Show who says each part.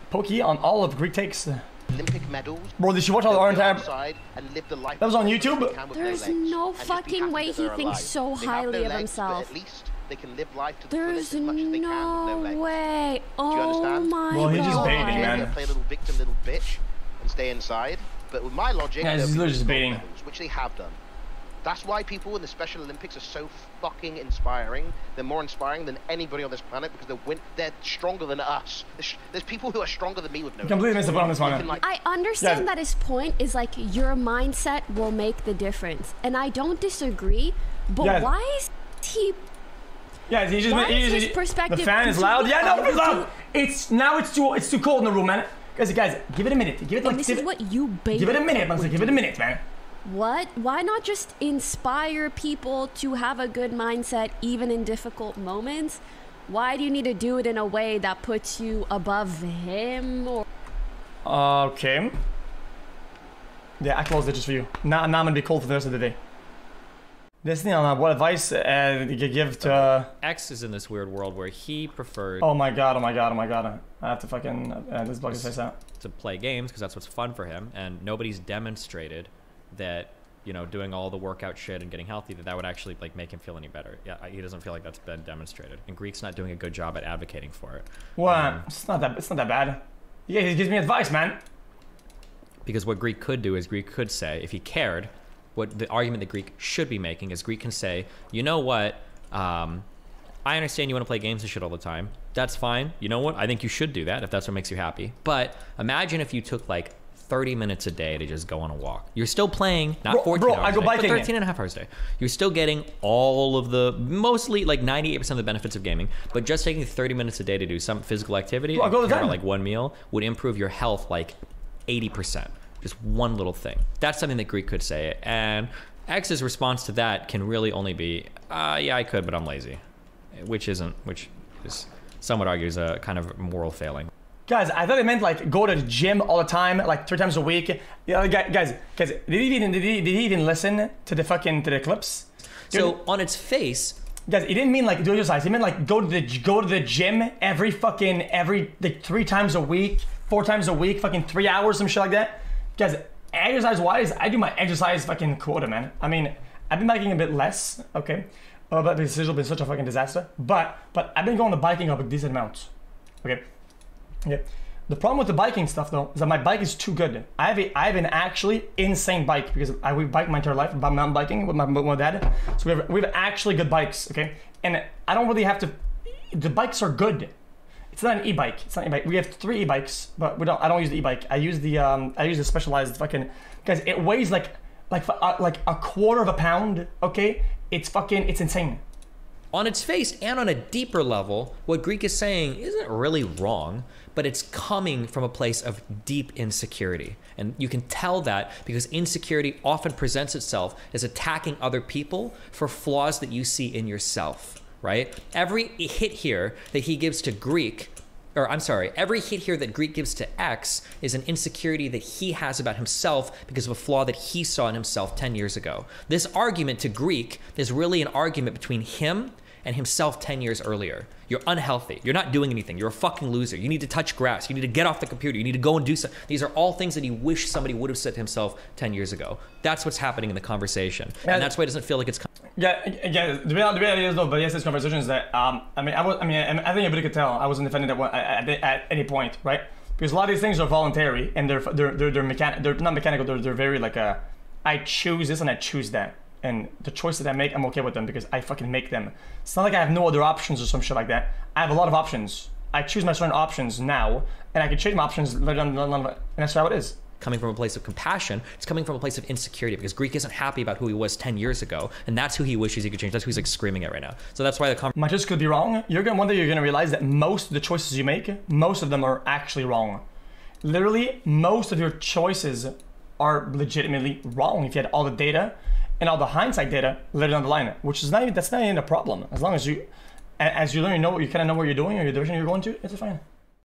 Speaker 1: Pokey on all of Greek takes.
Speaker 2: Olympic medals.
Speaker 1: Bro, did you watch our entire...
Speaker 2: That
Speaker 1: was on YouTube?
Speaker 3: There's no fucking way he thinks so highly of himself.
Speaker 2: They can live life to the
Speaker 3: There's
Speaker 2: fullest as much as they can with no legs.
Speaker 3: way.
Speaker 2: Do you understand?
Speaker 3: My
Speaker 1: well, he's just baiting,
Speaker 3: God.
Speaker 1: man.
Speaker 2: Play a little victim, little bitch, and stay inside. But with my logic,
Speaker 1: yeah, he's literally just baiting.
Speaker 2: Medals, which they have done. That's why people in the Special Olympics are so fucking inspiring. They're more inspiring than anybody on this planet because they're stronger than us. There's people who are stronger than me with no.
Speaker 1: Completely missed the point on this one.
Speaker 3: Like, I understand that his point is like your mindset will make the difference, and I don't disagree. But why is he?
Speaker 1: Yeah, he's just.
Speaker 3: Why is his perspective?
Speaker 1: The fan is loud. Yeah, no, it's loud. It's too cold in the room, man. Guys, give it a minute. Give it like.
Speaker 3: This is what you bait.
Speaker 1: Give it a minute, man. Give it a minute, man.
Speaker 3: What? Why not just inspire people to have a good mindset even in difficult moments? Why do you need to do it in a way that puts you above him? Or
Speaker 1: okay. Yeah, I closed it just for you. Now I'm gonna be cold for the rest of the day. Destiny, what advice you give to...
Speaker 4: X is in this weird world where he prefers...
Speaker 1: Oh my god. I have to fucking... this bug is face out.
Speaker 4: ...to play games because that's what's fun for him, and nobody's demonstrated that, you know, doing all the workout shit and getting healthy, that would actually like make him feel any better. Yeah, he doesn't feel like that's been demonstrated, and Greek's not doing a good job at advocating for it.
Speaker 1: Well, it's not that bad. Yeah, he gives me advice, man.
Speaker 4: Because what Greek could do is Greek could say, if he cared, what the argument that Greek should be making is Greek can say, you know what, I understand you want to play games and shit all the time. That's fine. You know what? I think you should do that if that's what makes you happy. But imagine if you took like 30 minutes a day to just go on a walk. You're still playing, not 14 hours
Speaker 1: I go
Speaker 4: a day,
Speaker 1: biking.
Speaker 4: but 13 and a half hours a day. You're still getting all of the, mostly like 98% of the benefits of gaming, but just taking 30 minutes a day to do some physical activity, like one meal, would improve your health like 80%. Just one little thing. That's something that Greek could say. And X's response to that can really only be, yeah, I could, but I'm lazy. Which is, some would argue, is a kind of moral failing.
Speaker 1: Guys, I thought it meant like go to the gym all the time, like 3 times a week. Yeah, guys, did he even listen to the clips?
Speaker 4: So on its face,
Speaker 1: guys, he didn't mean like do exercise. He meant like go to the gym every like 3 times a week, 4 times a week, fucking 3 hours, some shit like that. Guys, exercise wise, I do my exercise fucking quota, man. I mean, I've been biking a bit less, okay, but this has been such a fucking disaster. But I've been going to biking up a decent amount, okay. Yeah. The problem with the biking stuff though is that my bike is too good. I have an actually insane bike because we've biked my entire life about mountain biking with my dad. So we have actually good bikes, okay? And I don't really have to. The bikes are good. It's not an e-bike. It's not an e-bike. We have 3 e-bikes, but I don't use the e-bike. I use the specialized fucking. Guys, it weighs like a quarter of a pound. Okay, it's insane.
Speaker 4: On its face and on a deeper level, what Greek is saying isn't really wrong, but it's coming from a place of deep insecurity. And you can tell that because insecurity often presents itself as attacking other people for flaws that you see in yourself, right? Every hit here that he gives to Greek, or I'm sorry, every hit here that Greek gives to X is an insecurity that he has about himself because of a flaw that he saw in himself 10 years ago. This argument to Greek is really an argument between him and himself 10 years earlier. You're unhealthy. You're not doing anything. You're a fucking loser. You need to touch grass. You need to get off the computer. You need to go and do something. These are all things that he wished somebody would have said to himself 10 years ago. That's what's happening in the conversation. And that's why it doesn't feel like it's...
Speaker 1: Yeah, the reality is though, but yesterday's conversation is that, I think everybody could tell I wasn't defending that at any point, right? Because a lot of these things are voluntary and they're not mechanical, they're very like I choose this and I choose that. And the choices I make, I'm okay with them because I fucking make them. It's not like I have no other options or some shit like that. I have a lot of options. I choose my certain options now, and I can change my options later on, and that's how it is.
Speaker 4: Coming from a place of compassion, it's coming from a place of insecurity because Greek isn't happy about who he was 10 years ago, and that's who he wishes he could change. That's who he's like screaming at right now. So that's why the
Speaker 1: my choice could be wrong. One day you're gonna realize that most of the choices you make, most of them are actually wrong. Literally, most of your choices are legitimately wrong if you had all the data and all the hindsight data later down the line, which is that's not even a problem. As long as you learn, you kind of know what you're doing or your direction you're going to, it's fine.